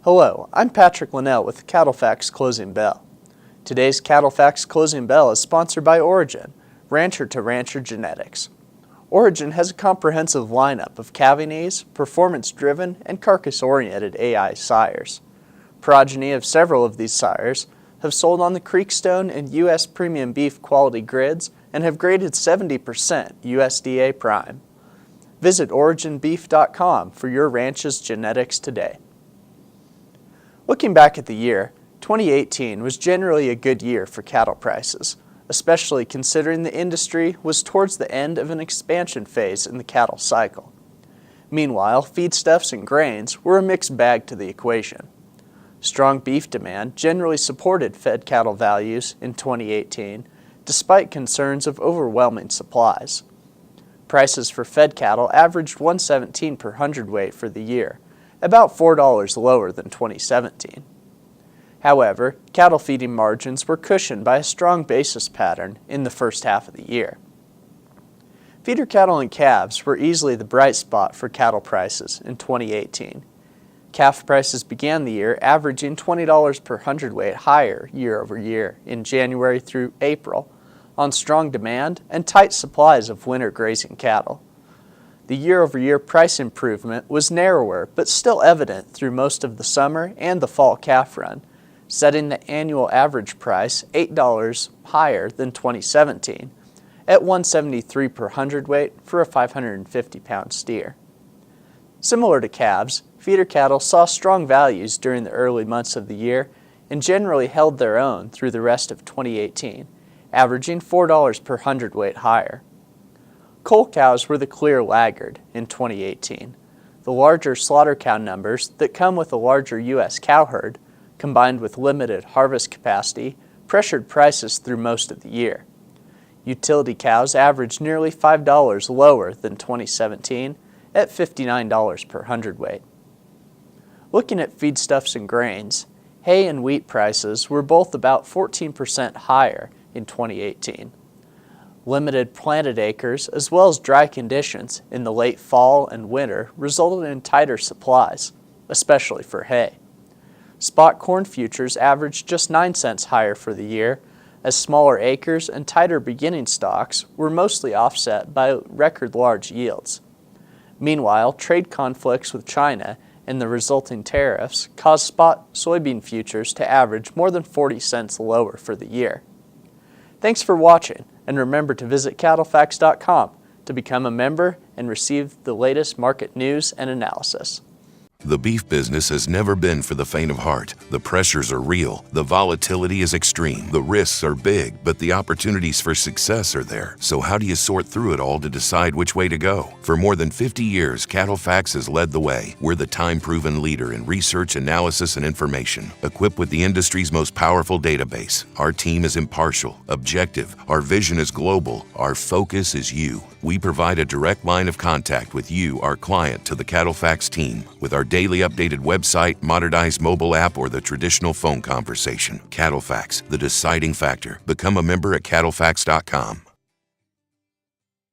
Hello, I'm Patrick Linnell with the CattleFax Closing Bell. Today's CattleFax Closing Bell is sponsored by Origin, rancher-to-rancher genetics. Origin has a comprehensive lineup of calving ease, performance-driven, and carcass-oriented AI sires. Progeny of several of these sires have sold on the Creekstone and U.S. premium beef quality grids and have graded 70% USDA prime. Visit originbeef.com for your ranch's genetics today. Looking back at the year, 2018 was generally a good year for cattle prices, especially considering the industry was towards the end of an expansion phase in the cattle cycle. Meanwhile, feedstuffs and grains were a mixed bag to the equation. Strong beef demand generally supported fed cattle values in 2018, despite concerns of overwhelming supplies. Prices for fed cattle averaged $117 per hundredweight for the year, about $4 lower than 2017. However, cattle feeding margins were cushioned by a strong basis pattern in the first half of the year. Feeder cattle and calves were easily the bright spot for cattle prices in 2018. Calf prices began the year averaging $20 per hundredweight higher year over year in January through April on strong demand and tight supplies of winter grazing cattle. The year-over-year price improvement was narrower but still evident through most of the summer and the fall calf run, setting the annual average price $8 higher than 2017 at $173 per hundredweight for a 550-pound steer. Similar to calves, feeder cattle saw strong values during the early months of the year and generally held their own through the rest of 2018, averaging $4 per hundredweight higher. Cull cows were the clear laggard in 2018. The larger slaughter cow numbers that come with a larger U.S. cow herd, combined with limited harvest capacity, pressured prices through most of the year. Utility cows averaged nearly $5 lower than 2017 at $59 per hundredweight. Looking at feedstuffs and grains, hay and wheat prices were both about 14% higher in 2018. Limited planted acres as well as dry conditions in the late fall and winter resulted in tighter supplies, especially for hay. Spot corn futures averaged just 9 cents higher for the year, as smaller acres and tighter beginning stocks were mostly offset by record large yields. Meanwhile, trade conflicts with China and the resulting tariffs caused spot soybean futures to average more than 40 cents lower for the year. Thanks for watching, and remember to visit CattleFax.com to become a member and receive the latest market news and analysis. The beef business has never been for the faint of heart. The pressures are real. The volatility is extreme. The risks are big, but the opportunities for success are there. So how do you sort through it all to decide which way to go? For more than 50 years, CattleFax has led the way. We're the time-proven leader in research, analysis, and information, equipped with the industry's most powerful database. Our team is impartial, objective. Our vision is global. Our focus is you. We provide a direct line of contact with you, our client, to the CattleFax team with our daily updated website, modernized mobile app, or the traditional phone conversation. CattleFax, the deciding factor. Become a member at CattleFax.com.